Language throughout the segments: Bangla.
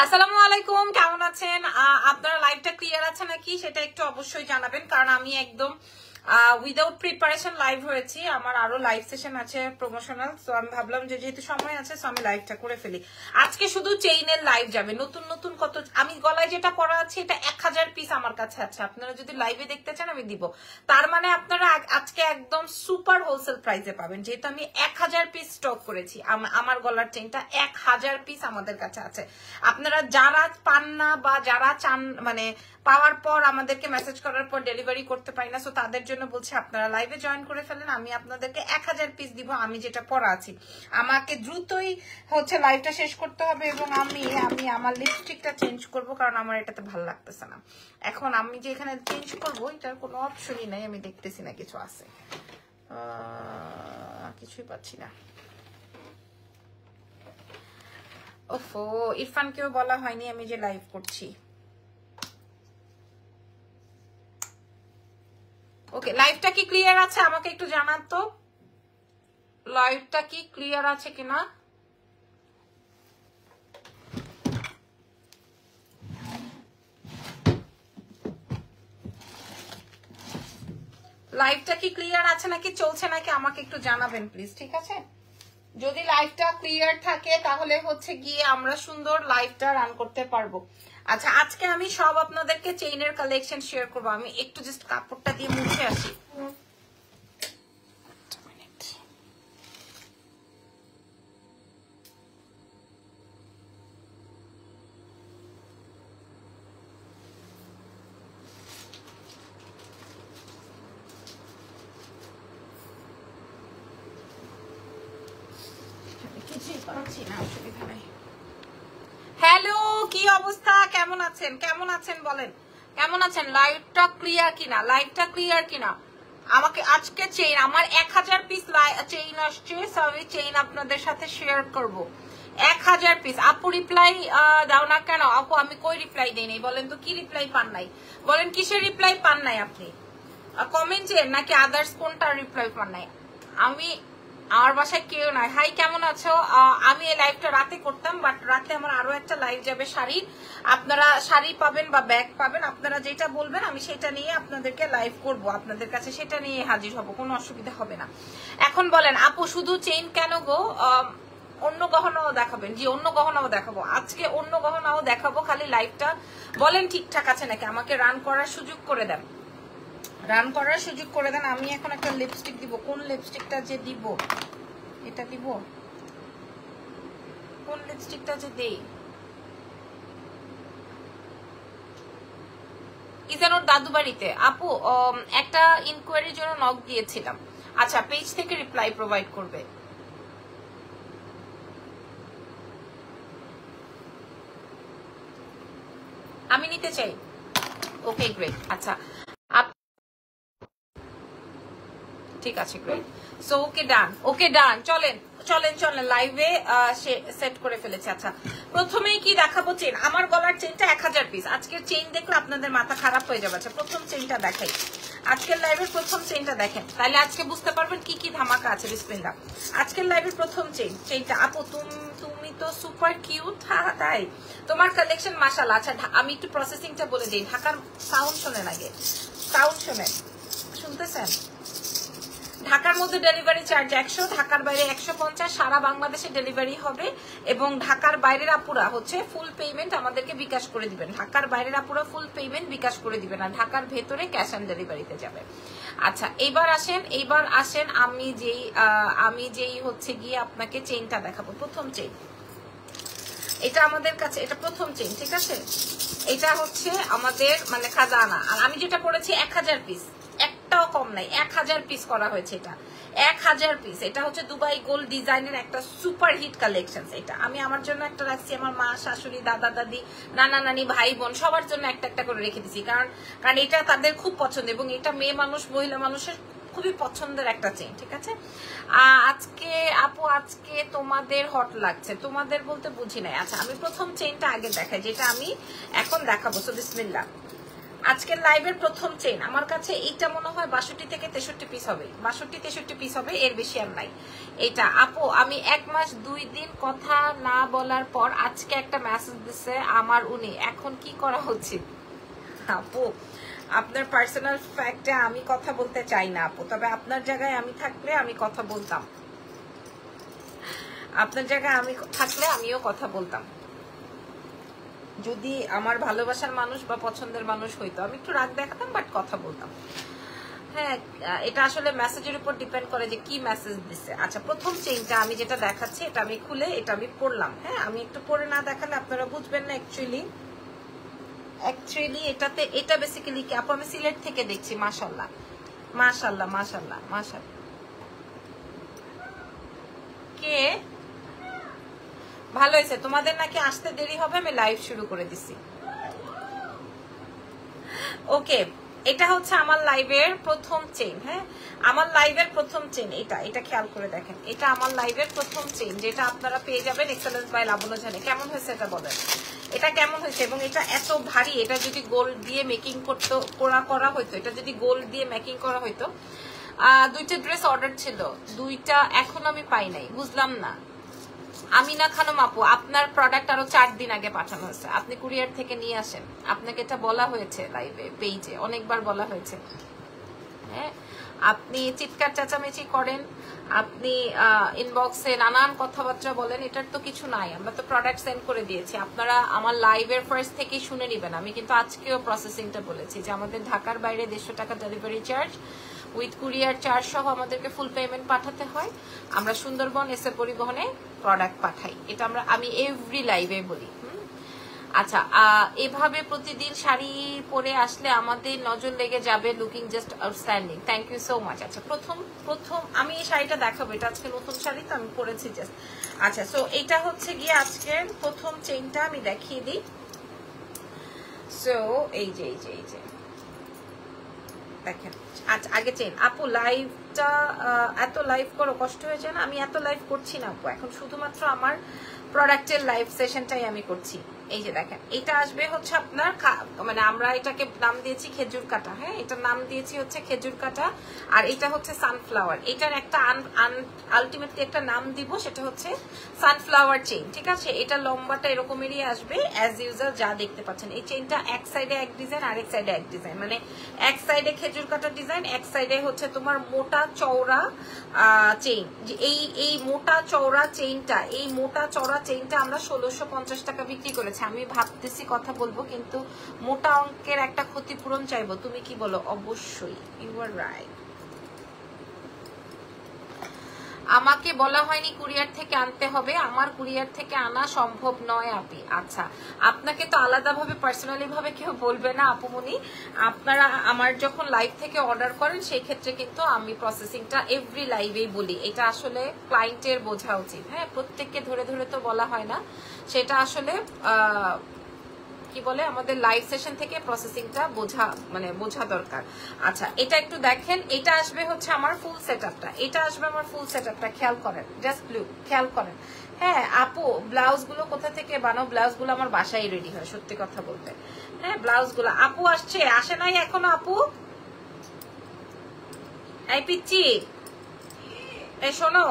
আসসালামু আলাইকুম, কেমন আছেন? আপনারা লাইভটা ক্লিয়ার আছে নাকি সেটা একটু অবশ্যই জানাবেন, কারণ আমি একদম উইদাউট প্রিপারেশন লাইভ হয়েছি। আমার আরো লাইভ সেশন আছে প্রমোশনাল, তো আমি ভাবলাম যে যেহেতু সময় আছে তো আমি লাইভটা করে ফেলি। আজকে শুধু চেইনের লাইভ যাবে, নতুন নতুন কত আমি গলায় যেটা পরা আছে এটা 1000 পিস আমার কাছে আছে। আপনারা যদি লাইভে দেখতে চান আমি দিব, তার মানে আপনারা আজকে একদম সুপার হোলসেল প্রাইসে পাবেন, যেহেতু আমি 1000 পিস স্টক করেছি। আমার গলার চেইনটা 1000 পিস আমাদের কাছে আছে। আপনারা যারা পান না বা যারা চান, মানে পাওয়ার পর আমাদেরকে মেসেজ করার পর ডেলিভারি করতে পারি না, সো তাদের জন্য বলছি আপনারা লাইভে জয়েন করে ফেলেন। আমি আপনাদেরকে 1000 পিস দিব, আমি যেটা পরা আছি। আমাকে দ্রুতই লাইভটা শেষ করতে হবে, এবং আমি আমার লিপস্টিকটা চেঞ্জ করব, কারণ আমার এটাতে ভালো লাগতেছে না। এখন আমি যে এখানে চেঞ্জ করবো এটার কোনো অপশনই নাই, আমি দেখতেছি না কিছু আছে, কিছুই পাচ্ছি না। ওফো, ইরফানকেও বলা হয়নি আমি যে লাইভ করছি। ওকে, লাইভটা কি ক্লিয়ার আছে? আমাকে একটু জানান তো লাইভটা কি ক্লিয়ার আছে কিনা। লাইভটা কি ক্লিয়ার আছে নাকি চলছে নাকি আমাকে একটু জানাবেন প্লিজ, ঠিক আছে? যদি লাইভটা ক্লিয়ার থাকে তাহলে গিয়ে আমরা সুন্দর লাইভটা রান করতে পারবো। আচ্ছা, আজকে আমি সব আপনাদেরকে চেইনের কালেকশন শেয়ার করবো। আমি একটু জাস্ট কাপড়টা দিয়ে মুছে আসি। হ্যালো, কি অবস্থা? কেমন আছেন? কেমন আছেন বলেন, কেমন আছেন? লাইভটা ক্লিয়ার কিনা? লাইভটা ক্লিয়ার কিনা? আমাকে আজকে চেইন, আমার 1000 পিস চেইন আসছে, সরি চেইন আপনাদের সাথে শেয়ার করব। 1000 পিস। আপু রিপ্লাই দাও না কেন? আপু আমি কই রিপ্লাই দেই নাই বলেন তো? কি রিপ্লাই পান নাই বলেন? কিসের রিপ্লাই পান নাই আপনি? কমেন্টে নাকি আদার্স কোনটা রিপ্লাই পান নাই? আমার বাসায় কেউ নাই। হাই, কেমন আছো? আমি এই লাইভটা রাতে করতাম, বাট রাতে আমার আরো একটা লাইভ যাবে শাড়ির। আপনারা শাড়ি পাবেন বা ব্যাগ পাবেন, আপনারা যেটা বলবেন আমি সেটা নিয়ে আপনাদেরকে লাইভ করব, আপনাদের কাছে সেটা নিয়ে হাজির হব, কোনো অসুবিধা হবে না। এখন বলেন আপু শুধু চেইন কেন গো? অন্য গহনাও দেখাবেন? জি, অন্য গহনাও দেখাবো আজকে, অন্য গহনাও দেখাবো। খালি লাইভটা বলেন ঠিকঠাক আছে নাকি, আমাকে রান করার সুযোগ করে দেন, রান করার সুযোগ করে দেন। আমি এখন একটা লিপস্টিক দিব, কোন লিপস্টিকটা যে দিব, এটা দিব, কোন লিপস্টিকটা যে দেই। ইজানোর দাদু বাড়িতে আপু একটা ইনকোয়ারির জন্য নক দিয়েছিলাম। আচ্ছা, পেজ থেকে রিপ্লাই প্রোভাইড করবে। আমি নিতে চাই। Okay great. আচ্ছা ঠিক আছে, গ্রেট। সো ওকে ডান, ওকে ডান। চলেন চলেন চলেন, লাইভে সেট করে ফেলেছে। আচ্ছা, প্রথমেই কি দেখাবো? চেন। আমার গলার চেনটা 1000 পিস। আজকের চেইন দেখলে আপনাদের মাথা খারাপ হয়ে যাবে। আচ্ছা, প্রথম চেইনটা দেখাই, আজকের লাইভের প্রথম চেইনটা দেখেন, তাহলে আজকে বুঝতে পারবেন কি কি ধামাকা আছে। বিসমিল্লাহ। আজকের লাইভের প্রথম চেইনটা। আপু তুমি তো সুপার কিউট। হ্যাঁ তাই, তোমার কালেকশন মাশাআল্লাহ। আচ্ছা, আমি একটু প্রসেসিংটা বলে দিই। ঢাকার সাউন্ড শোনেন আগে, সাউন্ড শোনেন, শুনতেছেন? ঢাকার মধ্যে ডেলিভারি চার্জ 100, ঢাকার বাইরে 150, সারা বাংলাদেশে ডেলিভারি হবে। এবং ঢাকার বাইরের আপুরা ফুল পেমেন্ট আমাদেরকে বিকাশ করে দিবেন। ঢাকার বাইরের আপুরা ফুল পেমেন্ট বিকাশ করে দিবেন, আর ঢাকার ভেতরে ক্যাশ অন ডেলিভারিতে যাবে। আচ্ছা, এইবার আসেন আমি যেই গিয়ে আপনাকে চেইনটা দেখাবো। প্রথম চেইন এটা আমাদের কাছে, এটা প্রথম চেইন, ঠিক আছে? এটা আমাদের মানে খাজানা। আর আমি যেটা পড়েছি 1000 পিস, একটাও কম নাই, 1000 পিস করা হয়েছে। এটা 1000 পিস। এটা দুবাই গোল্ড ডিজাইনের একটা সুপার হিট কালেকশন। এটা আমি আমার জন্য একটা রাখছি, আমার মা, শাশুড়ি, দাদা, দাদি, নানা, নানি, ভাই, বোন সবার জন্য একটা একটা করে রেখে দিছি, কারণ এটা তাদের খুব পছন্দ, এবং এটা মেয়ে মানুষ, মহিলা মানুষের খুবই পছন্দের একটা চেইন, ঠিক আছে? আজকে আপু আজকে তোমাদের হট লাগছে, তোমাদের বলতে বুঝি নাই। আচ্ছা, আমি প্রথম চেইনটা আগে দেখাই, যেটা আমি এখন দেখাবো। সো বিসমিল্লাহ। আজকের লাইভের প্রথম চেইন আমার কাছে এইটা মনে হয় 62 থেকে 63 পিস হবে, 62-63 পিস হবে, এর বেশি আর নাই। এইটা আপু আমি 1 মাস 2 দিন কথা না বলার পর আজকে একটা মেসেজ দিছে আমার উনি, এখন কি করা উচিত? আপু আপনার পার্সোনাল ফ্যাক্টে আমি কথা বলতে চাই না আপু, তবে আপনার জায়গায় আমি থাকলে আমি কথা বলতাম, আপনার জায়গায় আমি থাকলে আমিও কথা বলতাম। যদি আমার ভালোবাসার মানুষ বা পছন্দের মানুষ হইতো আমি একটু রাগ দেখাতাম, বাট কথা বলতাম। হ্যাঁ, এটা আসলে মেসেজের উপর ডিপেন্ড করে যে কি মেসেজ দিচ্ছে। আচ্ছা, প্রথম চেইনটা আমি যেটা দেখাচ্ছি এটা আমি খুলে এটা আমি পড়লাম। হ্যাঁ, আমি একটু পরে না দেখালে আপনারা বুঝবেন না। অ্যাকচুয়ালি এটাতে এটা বেসিক্যালি কি আপু, আমি সিলেট থেকে দেখছি। মাশাআল্লাহ মাশাআল্লাহ মাশাআল্লাহ মাশাআল্লাহ। কে ভালো হয়েছে, তোমাদের নাকি আসতে দেরি হবে, আমি লাইভ শুরু করে দিছি। ওকে, এটা হচ্ছে আমার লাইভের প্রথম চেইন। হ্যাঁ, আমার লাইভের প্রথম চেইন এটা খেয়াল করে দেখেন, এটা আমার লাইভের প্রথম চেইন, যেটা আপনারা পেয়ে যাবেন এক্সেলেন্স বাই লাবণ্য জানে। কেমন হয়েছে এটা বলেন, এটা কেমন হয়েছে? এবং এটা এত ভারী, এটা যদি গোল্ড দিয়ে মেকিং করা হইতো, এটা যদি গোল্ড দিয়ে মেকিং করা হইতো। 2টা ড্রেস অর্ডার ছিল, 2টা এখন আমি পাই নাই, বুঝলাম না। আমিনা খানম আপু, আপনার প্রোডাক্ট আরো 4 দিন আগে পাঠানো হয়েছে, আপনি কুরিয়ার থেকে নিয়ে আসেন। আপনাকে এটা বলা হয়েছে লাইভে, পেজে অনেকবার বলা হয়েছে। হ্যাঁ, আপনি চিৎকার চেঁচামেচি করেন, আপনি ইনবক্সে নানান কথাবার্তা বলেন, এটার তো কিছু নাই। আমরা তো প্রোডাক্ট সেন্ড করে দিয়েছি, আপনারা আমার লাইভের ফার্স্ট থেকেই শুনে নিবেন। আমি কিন্তু আজকেও প্রসেসিংটা বলেছি যে আমাদের ঢাকার বাইরে 150 টাকা delivery charge with courier charge সহ আমাদেরকে ফুল পেমেন্ট পাঠাতে হয়। আমরা সুন্দরবন এসে পরিবহনে প্রোডাক্ট পাঠাই, এটা আমি এভরি লাইভে বলি। আচ্ছা, এভাবে প্রতিদিন শাড়ি পরে আসলে আমাদের নজর লেগে যাবে, looking just outstanding. Thank you so much. আচ্ছা, প্রথম আমি এই শাড়িটা দেখাবো, এটা আজকে নতুন শাড়ি তো আমি পরেছি জাস্ট। আচ্ছা, সো এটা হচ্ছে গিয়ে আজকের প্রথম চেইনটা আমি দেখিয়ে দিই। সো এই যে দেখেন। আচ্ছা, আগে চেইন আপু, লাইভটা এত লাইভ করো কষ্ট হয়ে যায় না? আমি এত লাইভ করছি না আপু, এখন শুধুমাত্র আমার প্রোডাক্টের লাইভ সেশনটাই আমি করছি। এই যে দেখেন, এটা আসবে হচ্ছে আপনার মানে আমরা এটাকে নাম দিয়েছি খেজুর কাটা। হ্যাঁ, এটার নাম দিয়েছি হচ্ছে খেজুর কাটা, আর এটা হচ্ছে সানফ্লাওয়ার। এটার একটা আলটিমেটলি একটা নাম দিব, সেটা হচ্ছে সানফ্লাওয়ার চেইন। ঠিক আছে, এটা লম্বাটা এরকমেরই আসবে অ্যাজ ইউজুয়াল যা দেখতে পাচ্ছেন। এই চেইনটা এক সাইডে এক ডিজাইন, আরেক সাইডে এক ডিজাইন, মানে এক সাইডে খেজুর কাটা ডিজাইন, এক সাইডে হচ্ছে তোমার মোটা চওড়া চেইন। এই মোটা চওড়া চেইনটা, আমরা 1650 টাকা বিক্রি করেছি। আমি ভাবতেছি কথা বলবো, কিন্তু মোটা অঙ্কের একটা ক্ষতিপূরণ চাইবো। তুমি কি বলো? অবশ্যই, ইউ আর রাইট। আমাকে বলা হয়নি কুরিয়ার থেকে আনতে হবে, আমার কুরিয়ার থেকে আনা সম্ভব নয় আপি। আচ্ছা, আপনাকে তো আলাদাভাবে পার্সোনালি ভাবে কেউ বলবে না আপুমনি। আপনারা আমার যখন লাইভ থেকে অর্ডার করেন সেই ক্ষেত্রে কিন্তু আমি প্রসেসিংটা এভরি লাইভেই বলি। এটা আসলে ক্লায়েন্টের বোঝা উচিত। হ্যাঁ, প্রত্যেককে ধরে ধরে তো বলা হয় না, সেটা আসলে কি বলে আমাদের লাইভ সেশন থেকে প্রসেসিংটা বোঝা দরকার। আচ্ছা, এটা একটু দেখেন, এটা আসবে হচ্ছে আমার ফুল সেটআপটা, খেয়াল করেন, জাস্ট লুক, খেয়াল করেন। হ্যাঁ আপু, ব্লাউজ গুলো কোথা থেকে বানাও? ব্লাউজ গুলো আমার বাসায় রেডি হয়, সত্যি কথা বলতে। হ্যাঁ, ব্লাউজ গুলো আপু আসে নাই এখনো আপু? এই পিচ্ছি, এই শোনো,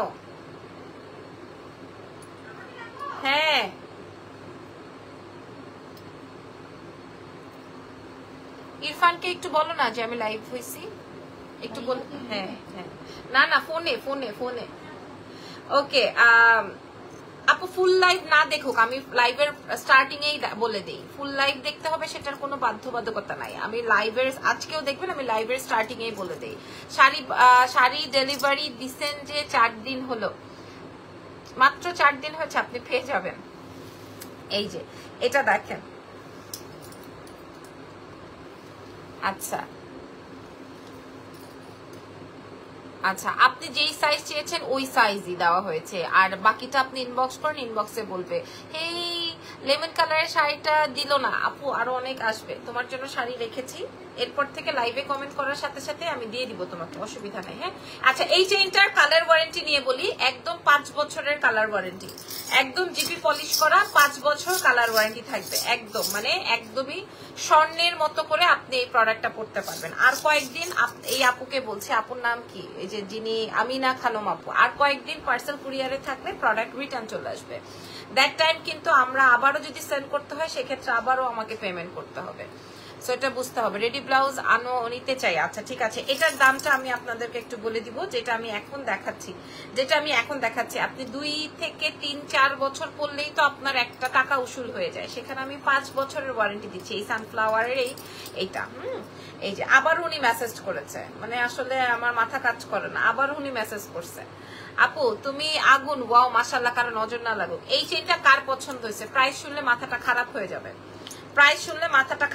হ্যাঁ ইরফানকে একটু বলো না যে আমি লাইভ হয়েছি, একটু বল। হ্যাঁ হ্যাঁ, না ফোনে। ওকে আপু, ফুল লাইভ না দেখুক, আমি লাইভের স্টার্টিং এই বলে দেই, ফুল লাইভ দেখতে হবে সেটার কোনো বাধ্যবাধকতা নাই। আমি লাইভের আজকেও দেখবেন, আমি লাইভের স্টার্টিং এই বলে দেই। শাড়ি ডেলিভারি দিছেন যে 4 দিন হলো, মাত্র 4 দিন হয়েছে, আপনি পেয়ে যাবেন। এই যে এটা দেখেন। আচ্ছা, আপনি যেই সাইজ চেয়েছেন ওই সাইজই দেওয়া হয়েছে, আর বাকিটা আপনি ইনবক্স করেন, ইনবক্সে বলবে। এই লেমন কালারের শাড়িটা দিল না আপু, আরো অনেক আসবে, তোমার জন্য শাড়ি রেখেছি, এরপর থেকে লাইভে কমেন্ট করার সাথে সাথে আমি দিয়ে দিব তোমাকে, অসুবিধা নেই। হ্যাঁ আচ্ছা, এই চেইনটার কালার ওয়ারেন্টি নিয়ে বলি, একদম 5 বছরের কালার ওয়ারেন্টি, একদম জিপি পলিশ করা, 5 বছর কালার ওয়ারেন্টি থাকবে, একদম মানে একদমই স্বর্ণের মতো করে আপনি এই প্রোডাক্টটা পড়তে পারবেন। আর কয়েকদিন এই আপুকে বলছি, আপুর নাম কি, এই যে যিনি আমিনা খানম আপু, আর কয়েকদিন পার্সেল কুরিয়ারে থাকলে প্রোডাক্ট রিটার্ন চলে আসবে। দ্যাট টাইম কিন্তু আমরা আবারও যদি সেন্ড করতে হয় সেক্ষেত্রে আবারও আমাকে পেমেন্ট করতে হবে, সো এটা বুঝতে হবে। রেডি ব্লাউজ নিতে চাই, আচ্ছা ঠিক আছে। এটার দামটা আমি আপনাদেরকে একটু বলে দিব, যেটা আমি এখন দেখাচ্ছি। আপনি 2 থেকে 3-4 বছর পরলেই তো আপনার একটা টাকা উসুল হয়ে যায়, সেখানে আমি 5 বছরের ওয়ারেন্টি দিচ্ছি এই সানফ্লাওয়ারের এইটা। এই যে আবার উনি মেসেজ করেছে, মানে আসলে আমার মাথা কাজ করে না, আবার উনি মেসেজ করছে, আপু তুমি আগুন, ওয়াও মাশাআল্লাহ, কারো নজর না লাগুক। এই চেইনটা কার পছন্দ হয়েছে? প্রাইস শুনলে মাথাটা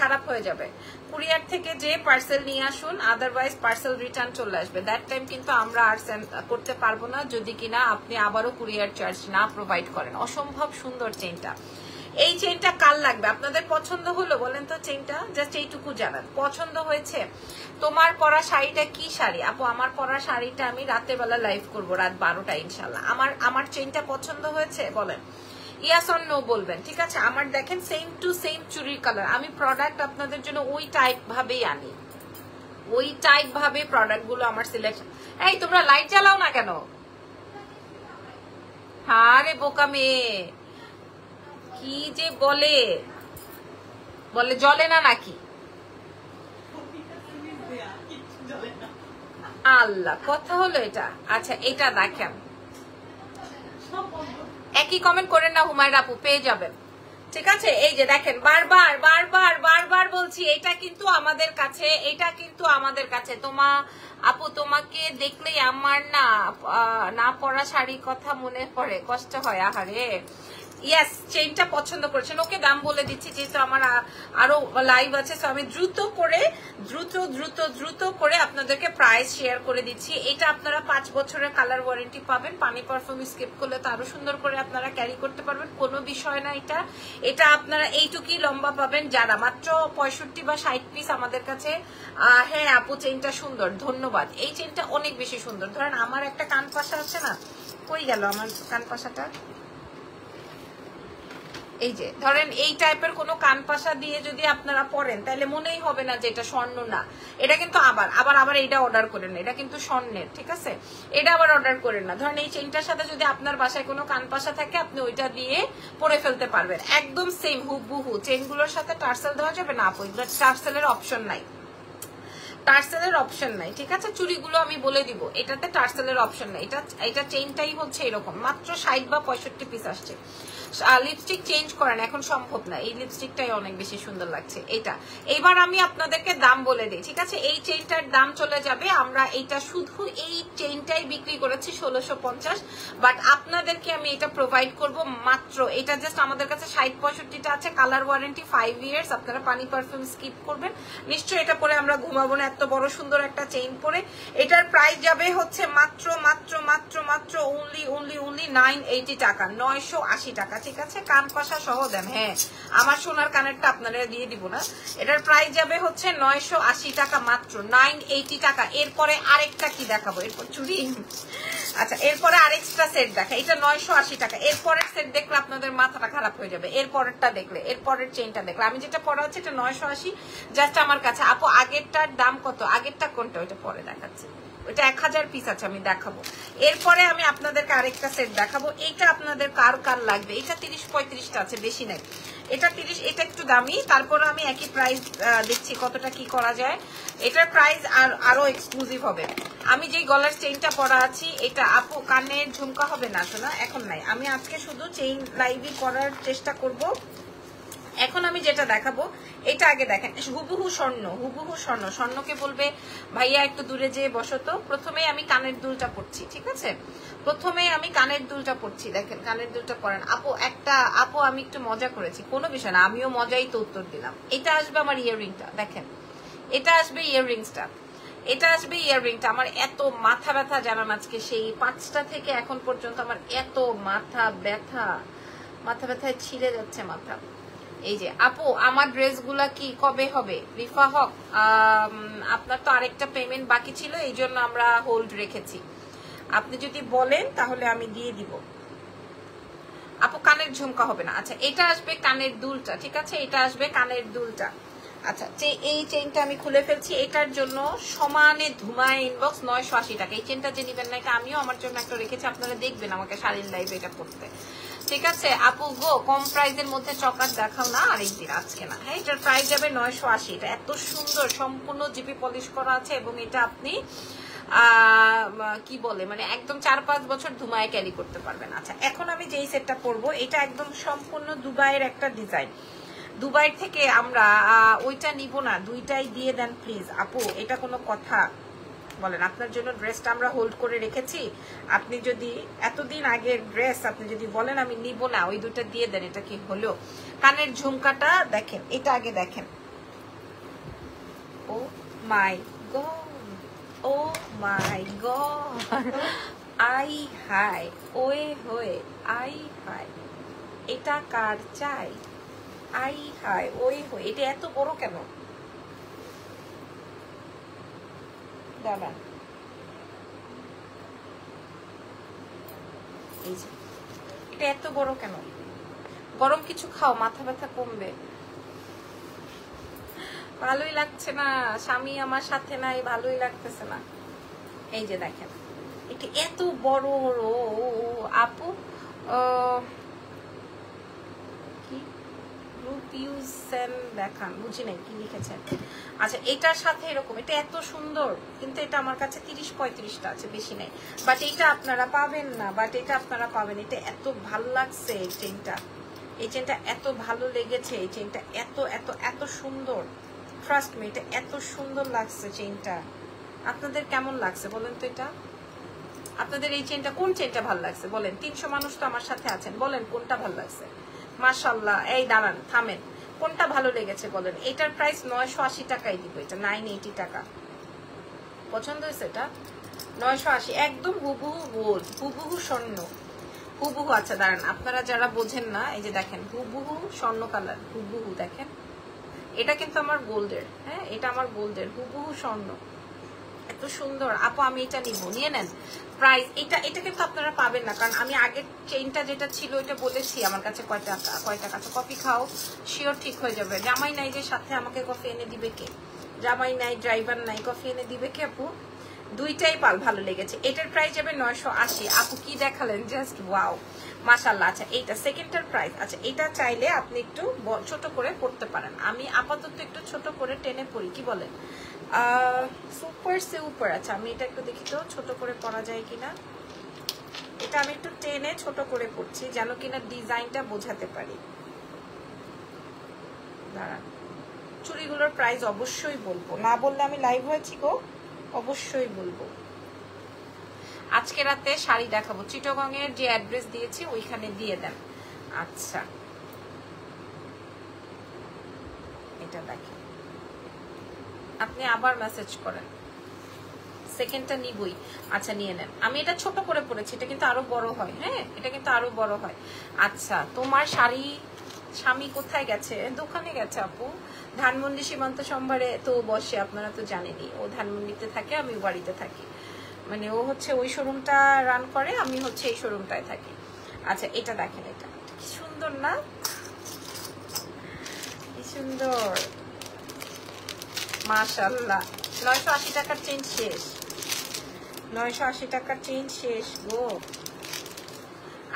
খারাপ হয়ে যাবে, কুরিয়ার থেকে যে পার্সেল নিয়ে আসুন, আদারওয়াইজ পার্সেল রিটার্ন চলে আসবে। দ্যাট টাইম কিন্তু আমরা আর সেন্ড করতে পারবো না যদি কিনা আপনি আবারও কুরিয়ার চার্জ না প্রোভাইড করেন। অসম্ভব সুন্দর চেইনটা। এই চেইনটা কার লাগবে? আপনাদের পছন্দ হলো বলেন তো চেইনটা, জাস্ট এইটুকু জানান পছন্দ হয়েছে। তোমার পরা শাড়িটা কি শাড়ি? আপু আমার পরা শাড়িটা আমি রাতের বেলা লাইভ করবো, রাত 12টা ইনশাল্লাহ। আমার চেইনটা পছন্দ হয়েছে বলেন, ইয়েস অর নো বলবেন, ঠিক আছে। আমার দেখেন সেম টু সেম চুরির কালার, আমি প্রোডাক্ট আপনাদের জন্য ওই টাইপ ভাবেই আনি, ওই টাইপ ভাবে প্রোডাক্ট গুলো আমার সিলেকশন। এই তোমরা লাইট জ্বালাও না কেন? হ্যাঁ রে বোকা মেয়ে, কি যে বলে জ্বলে না নাকি? আল্লাহ, কথা হলো এটা। আচ্ছা এটা দেখেন, একই কমেন্ট করেন না হুমায়রা আপু, পেয়ে যাবেন, ঠিক আছে। এই যে দেখেন, বারবার বলছি, এটা কিন্তু আমাদের কাছে আপু তোমাকে দেখলেই আমার না পরা শাড়ির কথা মনে পড়ে, কষ্ট হয়, আহারে। ইয়েস, চেইনটা পছন্দ করেছেন, ওকে দাম বলে দিচ্ছি যেহেতু আমার আরো লাইভ আছে, তো আমি দ্রুত করে আপনাদেরকে প্রাইস শেয়ার করে দিচ্ছি। এটা আপনারা 5 বছরের কালার ওয়ারেন্টি পাবেন, পানি পারফিউম স্কিপ করলে তো আরো সুন্দর করে আপনারা ক্যারি করতে পারবেন, কোনো বিষয় না। এটা আপনারা এইটুকুই লম্বা পাবেন, যারা মাত্র 65 বা 60 পিস আমাদের কাছে। হ্যাঁ আপু চেইনটা সুন্দর, ধন্যবাদ। এই চেইনটা অনেক বেশি সুন্দর। ধরেন আমার একটা কান পাশা আছে না, কই গেল আমার কান পাশাটা? এই যে ধরেন এই টাইপের কোনো কান পাশা দিয়ে যদি আপনারা পরেন তাহলে মনেই হবে না যে এটা স্বর্ণ না। এটা কিন্তু আবার এইটা অর্ডার করেন না, এটা কিন্তু স্বর্ণের, ঠিক আছে। এটা আবার অর্ডার করেন না। ধরেন এই চেইনটার সাথে যদি আপনার বাসায় কোনো কান পাশা থাকে আপনি ওইটা দিয়ে পরে ফেলতে পারবেন, একদম সেম হুবহু। চেইনগুলোর সাথে টার্সেল দেওয়া যাবে না আপু, এগুলো টার্সেলের অপশন নাই, ঠিক আছে। চুড়িগুলো আমি বলে দিব, এটাতে টার্সেলের অপশন নাই। এটা চেইনটাই হচ্ছে এরকম, মাত্র 60 বা 65 পিস আসছে। লিপস্টিক চেঞ্জ করেন, এখন সম্ভব না, এই লিপস্টিকটাই অনেক বেশি সুন্দর লাগছে এটা। এবার আমি আপনাদেরকে দাম বলে দিই, ঠিক আছে। এই চেইনটার দাম চলে যাবে, আমরা এইটা শুধু এই চেইনটাই বিক্রি করেছি 1650, বাট আপনাদেরকে আমি এটা প্রোভাইড করব মাত্র, এটা জাস্ট আমাদের কাছে 60-65টা আছে, কালার ওয়ারেন্টি 5 ইয়ার্স। আপনারা পানি পারফিউম স্কিপ করবেন, নিশ্চয়ই এটা পরে আমরা ঘুমাবো না, এত বড় সুন্দর একটা চেইন পরে। এটার প্রাইস যাবে হচ্ছে মাত্র only 980 টাকা, 980 টাকা, ঠিক আছে। কান পাশা সহ দেন, হ্যাঁ আমার সোনার কানেরটা আপনারা দিয়ে দিব না। এটার প্রাইস যাবে হচ্ছে 980 টাকা, মাত্র 980 টাকা। এরপরে আরেকটা কি দেখাবো, এরপর চুড়ি, আচ্ছা এরপরে আরেকটা সেট দেখা, এটা 980 টাকা। এরপরের সেট দেখলে আপনাদের মাথাটা খারাপ হয়ে যাবে, এরপরেরটা দেখলে, এরপরের চেইনটা দেখলে। আমি যেটা পরা হচ্ছে এটা 980 জাস্ট আমার কাছে। আপু আগেরটার দাম কত? আগেরটা কোনটা? ওইটা পরে দেখাচ্ছি, ওইটা 1000 পিস আছে, আমি দেখাবো। এরপরে আমি আপনাদেরকে আরেকটা সেট দেখাবো, এইটা আপনাদের কার লাগবে। এটা 30-35টা আছে, বেশি নাই। এটা 30, এটা একটু দামি, তারপর আমি একই প্রাইস দেখছি কতটা কি করা যায়। এটার প্রাইস আরো এক্সক্লুসিভ হবে। আমি যেই গলার চেইনটা পরা আছি এটা আপু কানের ঝুমকা হবে না শোনা, এখন নাই। আমি আজকে শুধু চেইন লাইভই করার চেষ্টা করব। এখন আমি যেটা দেখাবো এটা আগে দেখেন, হুবহু স্বর্ণ। স্বর্ণকে বলবে ভাইয়া একটু দূরে যেয়ে বসো তো। প্রথমেই আমি কানের দুলটা পড়ছি, ঠিক আছে। দেখেন কানের দুলটা পরেন আপু আমি একটু মজা করেছি, কোনো বিষয় না, আমিও মজাই তো উত্তর দিলাম। এটা আসবে আমার ইয়াররিংটা, দেখেন এটা আসবে ইয়াররিংটা। আমার এত মাথা ব্যথা জানান আজকে, সেই 5টা থেকে এখন পর্যন্ত আমার এত মাথা ব্যথায় ছিঁড়ে যাচ্ছে মাথা। এই যে আপু আমার ড্রেসগুলা কি কবে হবে? রিফা হক, আপনার তো আরেকটা পেমেন্ট বাকি ছিল, এই জন্য আমরা হোল্ড রেখেছি। আপনি যদি বলেন তাহলে আমি দিয়ে দিব। আপু কানের ঝুমকা হবে না। আচ্ছা এটা আসবে কানের দুলটা, ঠিক আছে, এটা আসবে কানের দুলটা। আচ্ছা এই চেইনটা আমি খুলে ফেলছি, এটার জন্য সমানে ধুমায় ইনবক্স 980 টাকা। এই চেইনটা যে নিবেন না, এটা আমিও আমার জন্য একটা রেখেছি, আপনারা দেখবেন আমাকে শাড়ির লাইভে এটা পড়তে, ঠিক আছে। আপু গো কম প্রাইজের মধ্যে চকার দেখাও না আরেকদিন, আজকে না। হ্যাঁ এটার প্রাইস যাবে 980। এটা এত সুন্দর, সম্পূর্ণ জিপি পলিশ করা আছে এবং এটা আপনি কি বলে মানে একদম 4-5 বছর ধুমায় ক্যারি করতে পারবেন। আচ্ছা এখন আমি যেই সেটটা পরবো এটা একদম সম্পূর্ণ দুবাইয়ের একটা ডিজাইন। দুবাই থেকে আমরা ওইটা নিব না, দুইটাই দিয়ে দেন প্লিজ। আপু এটা কোনো কথা বলেন? আপনার জন্য ড্রেসটা আমরা হোল্ড করে রেখেছি, আপনি যদি এতদিন আগের ড্রেস আপনি যদি বলেন আমি নিব না, ওই দুইটা দিয়ে দেন। এটা কি হলো? কানের ঝুমকাটা দেখেন, এটা আগে দেখেন। Oh my god, oh my god, আই হাই ওয়ে হয়ে, আই হাই এটা কার চাই, আই হাই ওই হয়ে। এটা এত বড় কেন? দাঁড়ান, এই যে এটা এত বড় কেন? গরম কিছু খাও, মাথা ব্যথা কমবে। ভালোই লাগছে না, স্বামী আমার সাথে নাই, ভালোই লাগতেছে না। এই যে দেখেন এটা এত বড় আপু কি দেখান, বুঝি নাই কি লিখেছেন। আচ্ছা এটার সাথে এরকম, এটা এত সুন্দর, কিন্তু এটা আমার কাছে 30-35টা আছে, বেশি নেই। বাট এটা আপনারা পাবেন না, বাট এটা আপনারা পাবেন। এটা এত ভালো লাগছে এই চেনটা, এই চেনটা এত ভালো লেগেছে, এই চেনটা এত এত এত সুন্দর। ট্রাস্ট মি, এটা এত সুন্দর লাগছে চেনটা। আপনাদের কেমন লাগছে বলেন তো? এটা আপনাদের এই চেনটা, কোন চেনটা ভালো লাগছে বলেন? 300 মানুষ তো আমার সাথে আছেন, বলেন কোনটা ভালো লাগছে? মাশাআল্লাহ। এই দাঁড়ান, থামেন, কোনটা ভালো লেগেছে বলেন? এটার প্রাইস 980 টাকাই দিব, এটা 980 টাকা। পছন্দ হয়েছে এটা? 980, একদম হুবহু গোল্ড, হুবহু স্বর্ণ, হুবহু। আচ্ছা দাঁড়ান, আপনারা যারা বোঝেন না, এই যে দেখেন হুবহু স্বর্ণ কালার, হুবহু দেখেন। এটা কিন্তু আমার গোল্ডের, হ্যাঁ এটা আমার গোল্ডের, হুবহু স্বর্ণ, এত সুন্দর। আপু আমি এটা নিব, নিয়ে নেন। প্রাইস এটা কিন্তু আপনারা পাবেন না, কারণ আমি আগের চেইনটা যেটা ছিল এটা বলেছি আমার কাছে কয় টাকা। কফি খাও, শিওর ঠিক হয়ে যাবে। জামাই নাই যে সাথে আমাকে কফি এনে দিবে কে? জামাই নাই, ড্রাইভার নাই, কফি এনে দিবে কে? আপু দুইটাই ভালো লেগেছে। এটার প্রাইস যাবে 980। আপু কি দেখালেন, জাস্ট ওয়াও, মাশাআল্লাহ। আচ্ছা এইটা সেকেন্ডটার প্রাইস। আচ্ছা এটা চাইলে আপনি একটু ছোট করে পড়তে পারেন, আমি আপাতত একটু ছোট করে টেনে পড়ি, কি বলেন? সুপার। আচ্ছা আমি এটা একটু দেখি তো ছোট করে পরা যায় কিনা। এটা আমি একটু টেনে ছোট করে পড়ছি যেন কিনা ডিজাইনটা বোঝাতে পারি। দাঁড়ান, চুড়িগুলোর প্রাইস অবশ্যই বলবো, না বললে আমি লাইভ হয়েছি গো, অবশ্যই বলবো। আজকে রাতে শাড়ি দেখাবো, চিটাগং এর যে অ্যাড্রেস দিয়েছি ওইখানে দিয়ে দেন। আচ্ছা এটা দেখেন, আপনি আবার মেসেজ করেন, সেকেন্ডটা নিবই। আচ্ছা নিয়ে নেন। আমি এটা ছোট করে পড়েছি, এটা কিন্তু আরো বড় হয়, হ্যাঁ এটা কিন্তু আরো বড় হয়। আচ্ছা তোমার শাড়ি স্বামী কোথায় গেছে? দোকানে গেছে আপু, ধানমন্ডি সীমান্ত সম্ভারে তো বসে, আপনারা তো জানেনই, ও ধানমন্ডিতে থাকে, আমি বাড়িতে থাকি, মানে ও হচ্ছে ওই শোরুমটা রান করে, আমি হচ্ছে এই শোরুমটায় থাকি। আচ্ছা এটা দেখেন, এটা কি সুন্দর না, কি সুন্দর, মাশাআল্লাহ। 980 টাকার চেন শেষ, 980 টাকার চেন শেষ গো।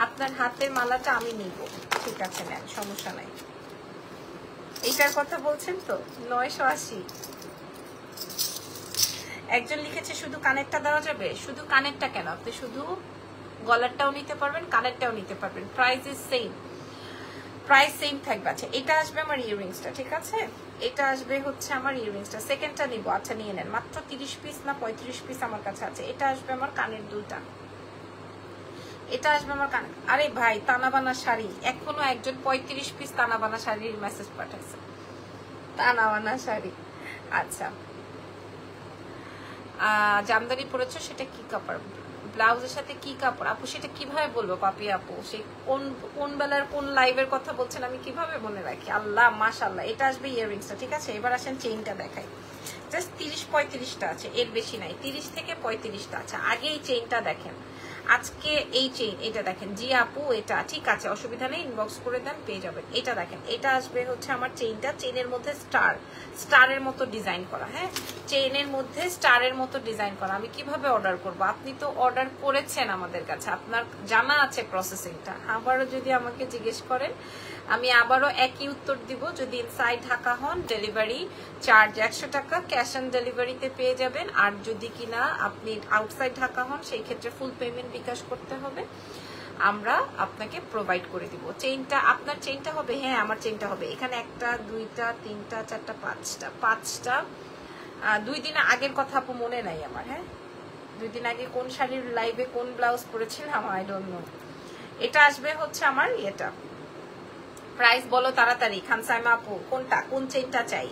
আপনার হাতের মালাটা আমি নিব, ঠিক আছে নেন, সমস্যা নাই। এইটার কথা বলছেন তো? 980। একজন লিখেছে শুধু কানেরটা দেওয়া যাবে। শুধু কানেরটা কেন, আপনি শুধু গলারটাও নিতে পারবেন, কানেরটাও নিতে পারবেন, price is same, price same থাকবে। আচ্ছা এটা আসবে আমার ইয়াররিংসটা, ঠিক আছে, এটা আসবে হচ্ছে আমার ইয়াররিংসটা, সেকেন্ডটা নিব। আচ্ছা নিয়ে নেন, মাত্র 30 পিস না 35 পিস আমার কাছে আছে। এটা আসবে আমার কানের দুলটা, এটা আসবে আমার কান। আরে ভাই তানাবানা শাড়ি, এখনো একজন 35 পিস তানাবানা শাড়ির মেসেজ পাঠাইছে, তানাবানা শাড়ি। আচ্ছা জামদানি পরেছো, সেটা কি কাপড়? ব্লাউজের সাথে কি কাপড় আপু সেটা কিভাবে বলবো পাপি আপু? সেই কোন বেলার কোন লাইভের কথা বলছেন আমি কিভাবে মনে রাখি? আল্লাহ মাশাআল্লাহ। এটা আসবে ইয়াররিংসটা, ঠিক আছে? এবার আসেন চেইনটা দেখাই। জাস্ট 30-35টা আছে, এর বেশি নাই। 30 থেকে 35টা আছে। আগে এই চেইনটা দেখেন, আজকে এই চেইন এটা দেখেন। জি আপু এটা ঠিক আছে, অসুবিধা নেই, ইনবক্স করে দেন, পেয়ে যাবেন। এটা দেখেন, এটা আসবে হচ্ছে আমার চেইনটা, চেইনের মধ্যে স্টারের মতো ডিজাইন করা। হ্যাঁ, চেইনের মধ্যে স্টারের মতো ডিজাইন করা। আমি কিভাবে অর্ডার করব? আপনি তো অর্ডার করেছেন আমাদের কাছে, আপনার জানা আছে প্রসেসিংটা। আবারও যদি আমাকে জিজ্ঞেস করেন আমি আবারও একই উত্তর দিব। যদি ইনসাইড ঢাকা হন ডেলিভারি চার্জ 100 টাকা, ক্যাশ অন ডেলিভারিতে পেয়ে যাবেন। আর যদি কিনা আপনি আউটসাইড ঢাকা হন সেই ক্ষেত্রে ফুল পেমেন্ট বিকাশ করতে হবে, আমরা আপনাকে প্রোভাইড করে দিব। চেইনটা আপনার চেইনটা হবে, হ্যাঁ আমার চেইনটা হবে। এখানে 1টা 2টা 3টা 4টা 5টা 2 দিন আগের কথা আপু মনে নাই আমার। হ্যাঁ, 2 দিন আগে কোন শাড়ির লাইভে কোন ব্লাউজ পরেছিলাম আই ডোন্ট নো। এটা আসবে হচ্ছে আমার এটা। প্রাইস বলো তাড়াতাড়ি খানসাইমা আপু, কোনটা কোন চেইনটা চাই?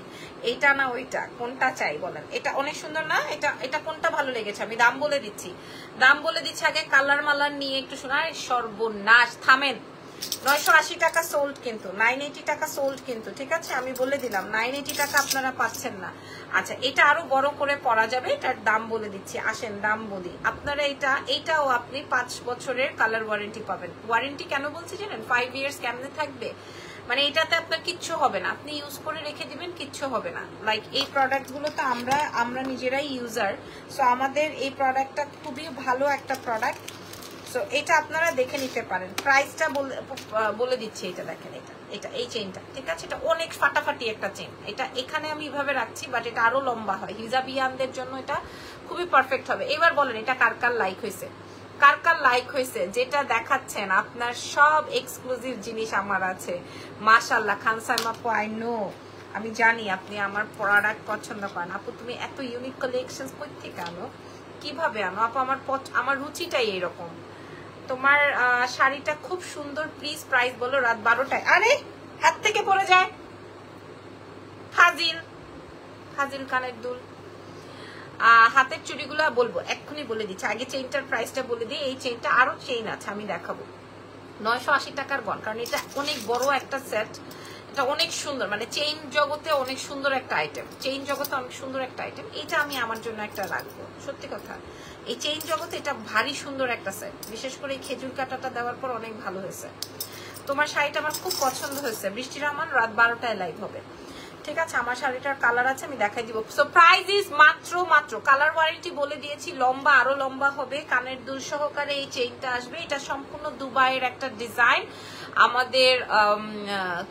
এইটা না ওইটা, কোনটা চাই বলেন? এটা অনেক সুন্দর না? এটা কোনটা ভালো লেগেছে? আমি দাম বলে দিচ্ছি, আগে কালার মালার নিয়ে একটু শোনা। সর্বনাশ, থামেন। 980 টাকা সোল্ড কিন্তু, 980 টাকা সোল্ড কিন্তু, ঠিক আছে? আমি বলে দিলাম 980 টাকা আপনারা পাচ্ছেন না। আচ্ছা, এটা আরো বড় করে পরা যাবে, এটার দাম বলে দিচ্ছি। আসেন দাম বলি। আপনারা এইটাও আপনি 5 বছরের কালার ওয়ারেন্টি পাবেন। ওয়ারেন্টি কেন বলছি জানেন? 5 ইয়ার্স কেমনে থাকবে, মানে এটাতে আপনার কিচ্ছু হবে না, আপনি ইউজ করে রেখে দিবেন, কিচ্ছু হবে না। লাইক এই প্রোডাক্ট গুলো তো আমরা নিজেরাই ইউজার, সো আমাদের এই প্রোডাক্টটা খুবই ভালো একটা প্রোডাক্ট। সো এটা আপনারা দেখে নিতে পারেন। প্রাইসটা বলে দিচ্ছি। এটা দেখেন, এটা এই চেইনটা, ঠিক আছে? এটা অনেক ফাটাফাটি একটা চেইন। এটা এখানে আমি এভাবে রাখছি, বাট এটা আরো লম্বা হয়। হিজাবিয়ানদের জন্য এটা খুবই পারফেক্ট হবে। এবার বলেন এটা কার কার লাইক হয়েছে? কার কার লাইক হয়েছে? যেটা দেখাচ্ছেন আপনার সব এক্সক্লুসিভ জিনিস আমার আছে। মাশাআল্লাহ খানসাইমা আপু, আই নো, আমি জানি আপনি আমার প্রোডাক্ট পছন্দ করেন। আপু তুমি এত ইউনিক কালেকশন কই থেকে আনো, কিভাবে আনো? আপু আমার রুচিটাই এরকম। তোমার শাড়িটা খুব সুন্দর, প্লিজ প্রাইস বলো। রাত 12টায়, আরে হাত থেকে পড়ে যায়। ফাজিল কানের দুল। হাতের চুড়িগুলা বলবো, এক্ষুনি বলে দিচ্ছি। আগে চেইনটার প্রাইসটা বলে দিই। এই চেইনটা আরো চেইন আছে, আমি দেখাবো। 980 টাকার গন, কারণ এটা অনেক বড় একটা সেট। এটা অনেক সুন্দর, মানে চেইন জগতে অনেক সুন্দর একটা আইটেম। এটা আমি আমার জন্য একটা রাখবো, সত্যি কথা। এই চেইন জগতে এটা ভারী সুন্দর একটা সেট, বিশেষ করে এই খেজুর কাটাটা দেওয়ার পর অনেক ভালো হয়েছে। তোমার শাড়িটা আমার খুব পছন্দ হয়েছে। বৃষ্টি রহমান রাত 12টায় লাইভ হবে, ঠিক আছে? আমার শাড়িটার কালার আছে, আমি দেখাই দিব। সো প্রাইস ইজ মাত্র কালার ওয়ারেন্টি বলে দিয়েছি। লম্বা আরো লম্বা হবে, কানের দুল সহকারে এই চেইনটা আসবে। এটা সম্পূর্ণ দুবাইয়ের একটা ডিজাইন। আমাদের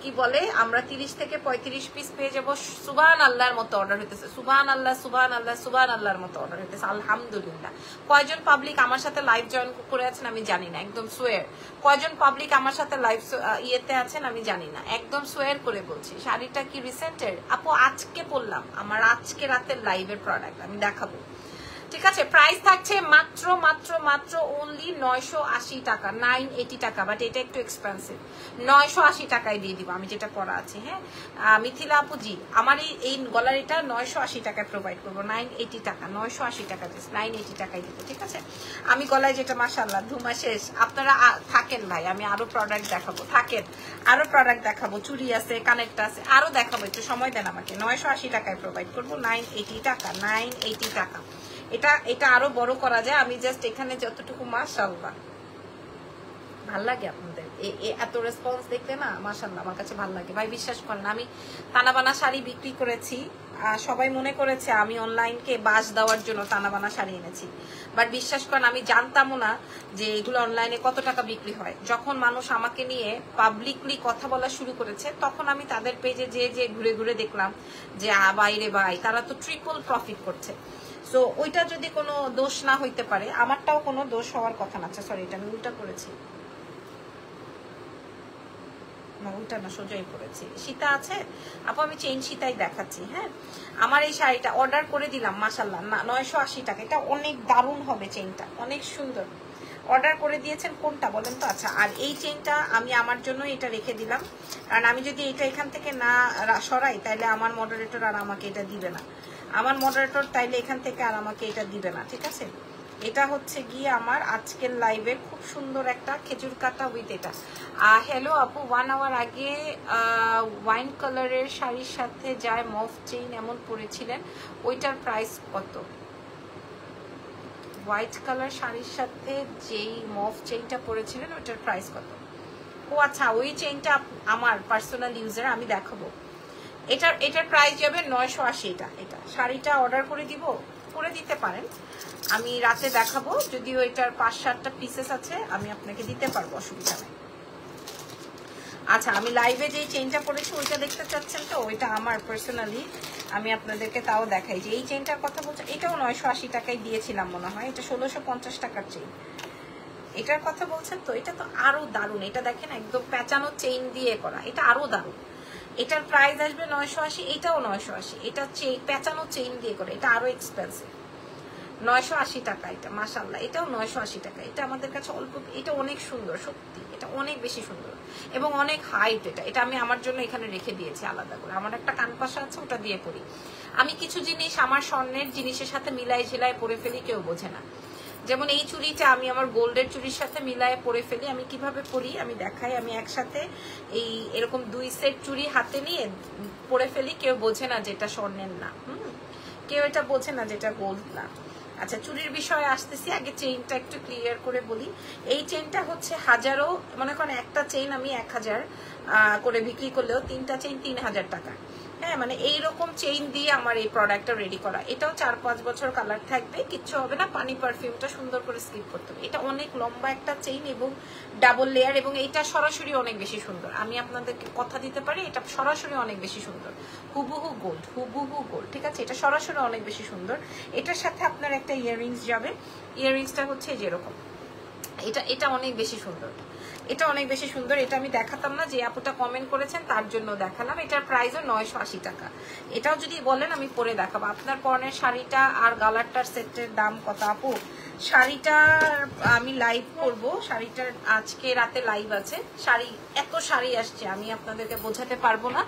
কি বলে, আমরা 30 থেকে 35 পিস পেয়ে যাবো। সুবহান আল্লাহর মতো অর্ডার হইতেছে, সুবহান আল্লাহর মতো অর্ডার হইতেছে, আলহামদুলিল্লাহ। কয়জন পাবলিক আমার সাথে লাইভ জয়েন করে আছেন আমি জানি না, একদম সোয়ার। কয়জন পাবলিক আমার সাথে লাইভ ইয়েতে আছেন আমি জানি না, একদম সোয়ার করে বলছি। শাড়িটা কি রিসেন্টের আপু? আজকে পরলাম, আমার আজকে রাতের লাইভের প্রোডাক্ট, আমি দেখাবো, ঠিক আছে? প্রাইস থাকছে মাত্র অনলি 980 টাকা, 980 টাকা, বাট এটা একটু এক্সপেন্সিভ। 980 টাকায় দিয়ে দিব আমি যেটা পরা আছে। হ্যাঁ মিথিলা আপু জি, আমার এই গলার এটা 980 টাকায় প্রোভাইড করবো। 980 টাকা, 980 টাকা, 980 টাকায় দিব, ঠিক আছে? আমি গলায় যেটা মাশাআল্লাহ ধুমা শেষ। আপনারা থাকেন ভাই, আমি আরো প্রোডাক্ট দেখাবো, চুড়ি আছে, কানেরটা আছে, আরো দেখাবো, একটু সময় দেন আমাকে। 980 টাকায় প্রোভাইড করবো, 980 টাকা, 980 টাকা। এটা আরো বড় করা যায়, আমি জাস্ট এখানে যতটুকু। মাশাআল্লাহ ভাল লাগে আপনাদের এত রেসপন্স দেখতে না, মাশাআল্লাহ আমার কাছে ভাল লাগে ভাই। বিশ্বাস করেন, আমি তানাবানা শাড়ি বিক্রি করেছি, সবাই মনে করেছে আমি অনলাইনকে বাস দেওয়ার জন্য তানাবানা শাড়ি এনেছি, বাট বিশ্বাস করেন আমি জানতামও না যে এগুলো অনলাইনে কত টাকা বিক্রি হয়। যখন মানুষ আমাকে নিয়ে পাবলিকলি কথা বলা শুরু করেছে, তখন আমি তাদের পেজে যে ঘুরে ঘুরে দেখলাম যে বাইরে ভাই তারা তো ট্রিপল প্রফিট করছে। সো ওইটা যদি কোনো দোষ না হইতে পারে, আমারটাও কোনো দোষ হওয়ার কথা না। আচ্ছা সরি, এটা আমি উল্টা করেছি, উল্টা না সোজাই পড়েছি। সীতা আছে আপু, আমি চেইন সীতাই দেখাচ্ছি। হ্যাঁ, আমার এই শাড়িটা অর্ডার করে দিলাম, মাশাআল্লাহ 980 টাকা। এটা অনেক দারুণ হবে, চেইনটা অনেক সুন্দর। অর্ডার করে দিয়েছেন কোনটা বলেন তো? আচ্ছা, আর এই চেইনটা আমি আমার জন্য এটা রেখে দিলাম, কারণ আমি যদি এটা এখান থেকে না সরাই তাহলে আমার মডারেটর আর আমাকে এটা দিবে না। আমার মডারেটর তাইলে এখান থেকে আর আমাকে এটা দিবে না, ঠিক আছে? এটা হচ্ছে গিয়ে আমার আজকের লাইভের খুব সুন্দর একটা খেজুর কাটা উইথ এটা। হ্যালো আপু, 1 আওয়ার আগে ওয়াইন কালারের শাড়ির সাথে যায় মফ চেইন এমন পরেছিলেন, ওইটার প্রাইস কত? হোয়াইট কালার শাড়ির সাথে যেই মফ চেইনটা পরেছিলেন ওইটার প্রাইস কত? ও আচ্ছা, ওই চেইনটা আমার পার্সোনাল ইউজার, আমি দেখাবো। এটার প্রাইস যাবে 980। এটা শাড়িটা অর্ডার করে দিব, করে দিতে পারেন, আমি রাতে দেখাবো। যদিও এটার 5-7টা পিসেস আছে, আমি আপনাকে দিতে পারবো, অসুবিধা নেই। আচ্ছা, আমি লাইভে যেই চেইনটা পরেছি ওইটা দেখতে চাচ্ছেন তো? ওইটা আমার পার্সোনালি, আমি আপনাদেরকে তাও দেখাই যে এই চেইনটার কথা বলছে। এটাও 980 টাকায় দিয়েছিলাম মনে হয়, এটা 1650 টাকার চেইন। এটার কথা বলছেন তো? এটা তো আরো দারুণ। এটা দেখেন একদম পেঁচানো চেইন দিয়ে করা, এটা আরো দারুণ। এটার প্রাইস আসবে 980, এটাও 980। এটা পেঁচানো চেইন দিয়ে করে, এটা আরো এক্সপেন্সিভ। 980 টাকা এটা, মাশাআল্লাহ। এটাও 980 টাকা। এটা আমাদের কাছে অল্প, এটা অনেক সুন্দর, সত্যি এটা অনেক বেশি সুন্দর এবং অনেক হাইট। এটা আমি আমার জন্য এখানে রেখে দিয়েছি আলাদা করে। আমার একটা কানপাশা আছে, ওটা দিয়ে পরি। আমি কিছু জিনিস আমার স্বর্ণের জিনিসের সাথে মিলাই ঝিলাই পরে ফেলি, কেউ বোঝে না। যেমন এই চুড়িটা আমি আমার গোল্ডের চুড়ির সাথে মিলায়ে পরে ফেলি। আমি কিভাবে পরি আমি দেখাই। আমি একসাথে এই এরকম 2 সেট চুড়ি হাতে নিয়ে পরে ফেলি, কেউ বোঝে না যেটা স্বর্ণের না, কেউ এটা বোঝে না যেটা গোল্ড না। আচ্ছা, চুড়ির বিষয়ে আসতেছি, আগে চেইনটা একটু ক্লিয়ার করে বলি। এই চেইনটা হচ্ছে হাজারো, মনে করেন একটা চেইন আমি 1000 করে বিক্রি করলেও 3টা চেইন 3000 টাকা। হ্যাঁ, মানে এইরকম চেইন দিয়ে আমার এই প্রোডাক্টটা রেডি করা। এটাও 4-5 বছর কালার থাকবে, কিচ্ছু হবে না। পানি পারফিউমটা সুন্দর করে স্কিপ করতে হবে। এটা অনেক লম্বা একটা চেইন এবং ডাবল লেয়ার, এবং এইটা সরাসরি অনেক বেশি সুন্দর। আমি আপনাদেরকে কথা দিতে পারি, এটা সরাসরি অনেক বেশি সুন্দর। হুবহু গোল্ড, হুবহু গোল্ড, ঠিক আছে? এটা সরাসরি অনেক বেশি সুন্দর। এটার সাথে আপনার একটা ইয়াররিংস যাবে। ইয়াররিংসটা হচ্ছে যেরকম, এটা অনেক বেশি সুন্দর। এটা অনেক বেশি সুন্দর। এটা আমি দেখাতাম না, যে আপুটা কমেন্ট করেছেন তার জন্য দেখালাম। এটার প্রাইসও 980 টাকা। এটাও যদি বলেন আমি পরে দেখাবো। আপনার পরনের শাড়িটা আর গালারটার সেটের দাম কত আপু? শাড়িটার আমি লাইভ করব, শাড়িটার আজকে রাতে লাইভ আছে। এত শাড়ি আসছে আমি আপনাদেরকে বোঝাতে পারবো না,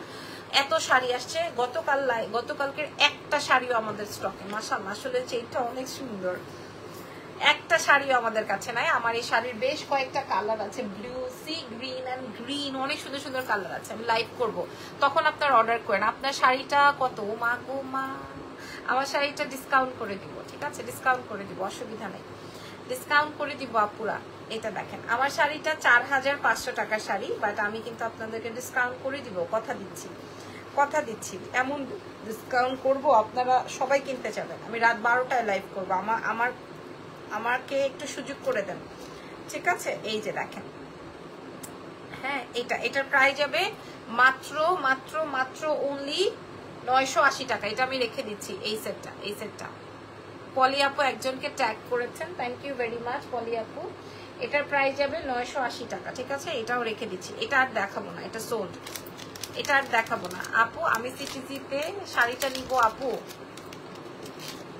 এত শাড়ি আসছে। গতকালকের একটা শাড়িও আমাদের স্টকে, মাশাআল্লাহ। আসলে চেইনটা অনেক সুন্দর, একটা শাড়িও আমাদের কাছে নাই। আমার এই শাড়ির বেশ কয়েকটা কালার আছে, blue, sea green and green, অনেক সুন্দর সুন্দর কালার আছে। আমি লাইভ করব, তখন আপনার অর্ডার করেন। আপনার শাড়িটা কত? মা গো মা, আমার শাড়িটা ডিসকাউন্ট করে দিব, ঠিক আছে? ডিসকাউন্ট করে দিব, অসুবিধা নেই, ডিসকাউন্ট করে দিব আপুরা। এটা দেখেন, আমার শাড়িটা 4500 টাকার শাড়ি, বাট আমি কিন্তু আপনাদেরকে ডিসকাউন্ট করে দিব, কথা দিচ্ছি, কথা দিচ্ছি। এমন ডিসকাউন্ট করব আপনারা সবাই কিনতে যাবেন। আমি রাত 12টায় লাইভ করবো। আমাকে একটু সুযোগ করে দেন, ঠিক আছে? এই যে দেখেন, হ্যাঁ, এটার প্রাইস যাবে মাত্র মাত্র মাত্র অনলি 980 টাকা। এটা আমি রেখে দিচ্ছি, এই সেটটা। পলি আপু একজনকে ট্যাগ করেছেন, থ্যাংক ইউ ভেরি মাচ পলি আপু। এটার প্রাইস যাবে 980 টাকা, ঠিক আছে? এটাও রেখে দিচ্ছি। এটা আর দেখাবো না, এটা সোল্ড। এটা আর দেখাবো না আপু। আমি সিটিজিতে শাড়িটা নিব আপু,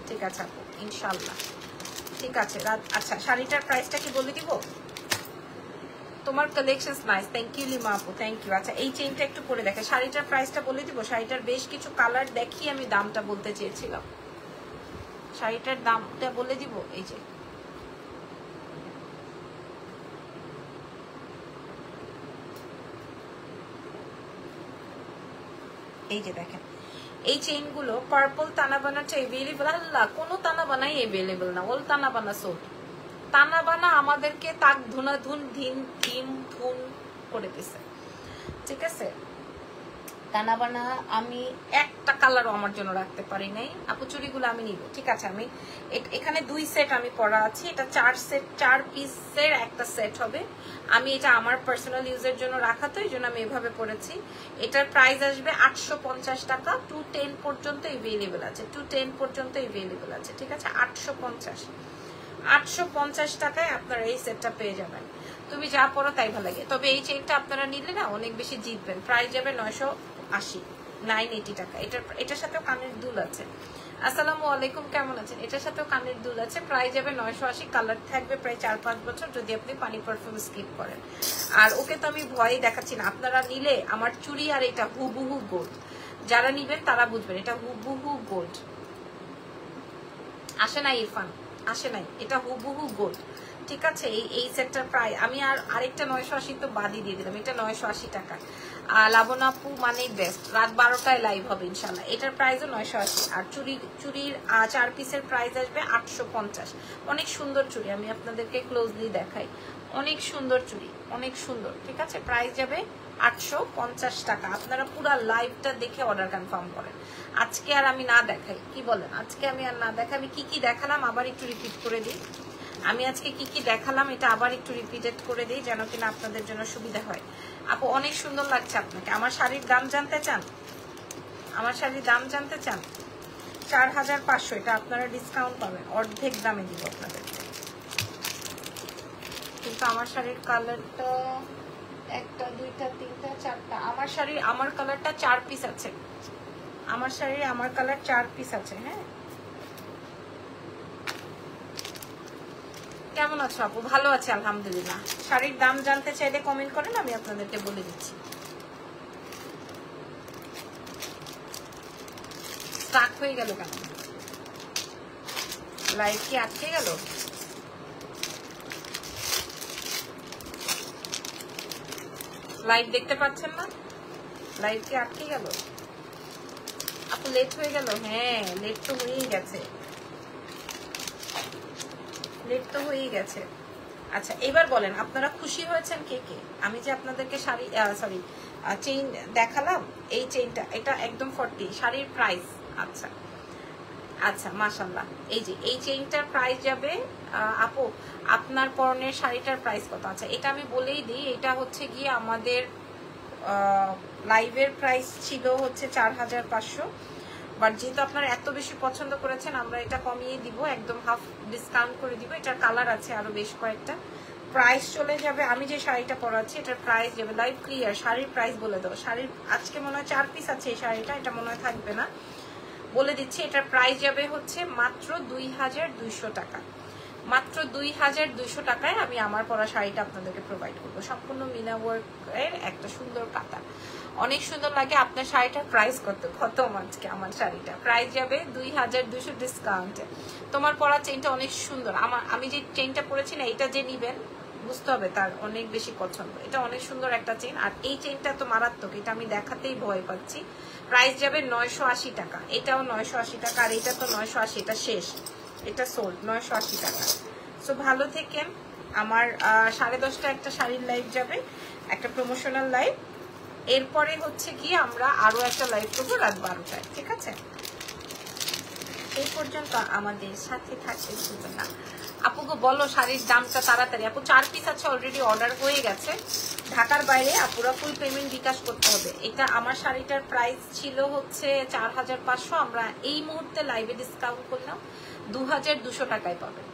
ঠিক আছে আপু, ইনশাল্লাহ, ঠিক আছে। আচ্ছা, শাড়িটার প্রাইসটা কি বলে দিব? তোমার collections nice, thank you Lima আপু, থ্যাংক ইউ। আচ্ছা, এই চেইনটা একটু পরে দেখে শাড়িটার প্রাইসটা বলে দিব। শাড়িটার বেশ কিছু কালার দেখিয়ে আমি দামটা বলতে চেয়েছিলাম। শাড়িটার দামটা বলে দিব, এই যে দেখেন, এই চেইনগুলো পার্পল তানাবানাটা এভেলেবল। আল্লাহ, কোনো তানাবানাই এভেলেবল না, ওল তানাবানা সোল্ড। তানাবানা আমাদেরকে তাক ধুনাধুন ধিন থিম ধুন করে দিছে, ঠিক আছে? তানাবানা আমি একটা কালারও আমার জন্য রাখতে পারি নাই। আপু চুড়িগুলো আমি নিব, ঠিক আছে? আমি এখানে 2 সেট আমি পরা আছে। এটা 4 পিসের একটা সেট হবে। আমি এটা আমার পার্সোনাল ইউজের জন্য রাখা, তো এই জন্য আমি এভাবে পরেছি। এটার প্রাইস আসবে 850 টাকা। 210 পর্যন্ত এভেলেবেল আছে, 210 পর্যন্ত এভেলেবেল আছে, ঠিক আছে? 850 টাকায় আপনারা এই সেটটা পেয়ে যাবেন। তুমি যা পরো তাই ভালো লাগে। তবে এই চেইনটা আপনারা নিলে না অনেক বেশি জিতবেন। প্রাইস যাবে 980 টাকা। এটার সাথেও কানের দুল আছে। আসসালামু আলাইকুম, কেমন আছেন? এটার সাথেও কানের দুল আছে। প্রাইস যাবে 980। কালার থাকবে প্রায় 4-5 বছর যদি আপনি পানি পারফিউম স্কিপ করেন। আর ওকে তো আমি ভয়ে দেখাচ্ছি না, আপনারা নিলে আমার চুড়ি আর এটা হুবহু গোল্ড। যারা নিবেন তারা বুঝবেন, এটা হুবহু গোল্ড। আসে না ইরফান, আসে নাই, এটা হুবহু গোল্ড। ঠিক আছে, এই সেটটার প্রায় আমি আরেকটা 980 তো বাদই দিয়ে দিলাম, এটা 980 টাকা। লাবণা আপু মানে বেস্ট, রাত 12টায় লাইভ হবে ইনশাল্লাহ। এটার প্রাইসও 980। আর চুরির 4 পিসের প্রাইস আসবে 850। অনেক সুন্দর চুড়ি, আমি আপনাদেরকে ক্লোজলি দেখাই, অনেক সুন্দর চুড়ি, অনেক সুন্দর। ঠিক আছে, প্রাইস যাবে 850 টাকা। আপনারা পুরো লাইভটা দেখে অর্ডার কনফার্ম করেন। আজকে আর আমি না দেখাই, কি বলেন? আজকে আমি আর না দেখাই। আমি কি দেখালাম আবার একটু রিপিট করে দিই। আমি আজকে কি দেখালাম এটা আবার একটু রিপিটেড করে দিই, যেন কিনা আপনাদের জন্য সুবিধা হয়। আপু অনেক সুন্দর লাগছে আপনাকে। আমার শাড়ির দাম জানতে চান? আমার শাড়ির দাম জানতে চান? 4500। এটা আপনারা ডিসকাউন্ট পাবেন, অর্ধেক দামে দিব আপনাদেরকে। কিন্তু আমার শাড়ির কালারটা 1টা 2টা 3টা 4টা, আমার শাড়ির আমার কালারটা 4 পিস আছে। আমার শাড়ির আমার কালার 4 পিস আছে। হ্যাঁ, কেমন আছো আপু? ভালো আছে আলহামদুলিল্লাহ। শাড়ির দাম জানতে চাইলে কমেন্ট করেন, আমি আপনাদেরকে বলে দিচ্ছি। স্টাক হয়ে গেল কেন? লাইভ কি আটকে গেল? লাইভ দেখতে পাচ্ছেন না? লাইভ কি আটকে গেল? আপু লেট হয়ে গেল? হ্যাঁ, লেট তো হয়েই গেছে, লেট তো হয়েই গেছে। আচ্ছা, এবার বলেন আপনারা খুশি হয়েছেন কে কে? আমি যে আপনাদেরকে শাড়ি চেইন দেখালাম, এই চেইনটা এটা একদম 40 শাড়ির প্রাইস। আচ্ছা আচ্ছা, মাশাআল্লাহ। এই যে এই চেইনটার প্রাইস যাবে আপু, আপনার পরনের শাড়িটার প্রাইস কত? আচ্ছা, এটা আমি বলেই দিই, এটা হচ্ছে গিয়ে আমাদের লাইভের প্রাইস ছিল হচ্ছে 4500, বাট যেহেতু আপনারা এত বেশি পছন্দ করেছেন আমরা এটা কমিয়ে দিব, একদম হাফ ডিসকাউন্ট করে দিব। এটার কালার আছে আরো বেশ কয়েকটা। প্রাইস চলে যাবে, আমি যে শাড়িটা পরাচ্ছি এটার প্রাইস যাবে লাইভ ক্লিয়ার। শাড়ির প্রাইস বলে দাও। শাড়ির আজকে মনে হয় 4 পিস আছে এই শাড়িটা, এটা মনে হয় থাকবে না, বলে দিচ্ছি। এটার প্রাইস যাবে হচ্ছে মাত্র 2200 টাকা। মাত্র 2200 টাকায় আমি আমার পরা শাড়িটা আপনাদেরকে প্রোভাইড করবো। সম্পূর্ণ মিনা ওয়ার্কের একটা সুন্দর কাতা, অনেক সুন্দর লাগে। আপনার শাড়িটার প্রাইস কত? কত আজকে আমার শাড়িটা প্রাইস যাবে 2200 ডিসকাউন্টে। তোমার পরা চেইনটা অনেক সুন্দর। আমি যে চেইনটা পরেছি না, এটা যে নিবেন বুঝতে হবে তার অনেক বেশি পছন্দ। এটা অনেক সুন্দর একটা চেইন, আর এই চেইনটা তো মারাত্মক, এটা আমি দেখাতেই ভয় পাচ্ছি। প্রাইস যাবে 980 টাকা। এটাও 980 টাকা, আর এটা তো 980, এটা শেষ, এটা সোল্ড 980 টাকা। সো ভালো থেকেন। আমার 10:30 একটা শাড়ির লাইভ যাবে, একটা প্রমোশনাল লাইভ। এরপরে হচ্ছে গিয়ে আমরা আরো একটা লাইভ করবো রাত 12টায়। ঠিক আছে, এই পর্যন্ত আমাদের সাথে থাকতে ভুলবেন না। আপুকে বলো শাড়ির দামটা তাড়াতাড়ি। আপু 4 পিস আছে, অলরেডি অর্ডার হয়ে গেছে। ঢাকার বাইরে আপুরা ফুল পেমেন্ট বিকাশ করতে হবে। এটা আমার শাড়িটার প্রাইস ছিল হচ্ছে 4500, আমরা এই মুহূর্তে লাইভে ডিসকাউন্ট করলাম 2200 টাকায় পাবেন।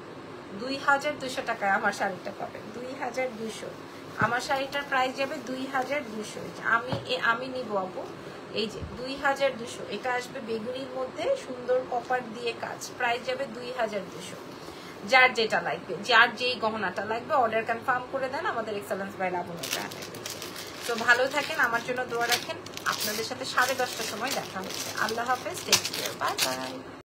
2200 টাকায় আমার শাড়িটা পাবেন, 2200। আমার শাড়িটার প্রাইস যাবে 2200। আমি নিব আপু, এই যে 2200। এটা আসবে বেগুনির মধ্যে সুন্দর কপার দিয়ে কাজ, প্রাইস যাবে 2200। যার যেটা লাগবে, যার যেই গহনাটা লাগবে অর্ডার কনফার্ম করে দেন আমাদের এক্সেলেন্স বাই লাবণ্যটা। তো ভালো থাকেন, আমার জন্য দোয়া রাখেন। আপনাদের সাথে 10:30টার সময় দেখা হচ্ছে। আল্লাহ হাফেজ, টেক কেয়ার, বাই বাই।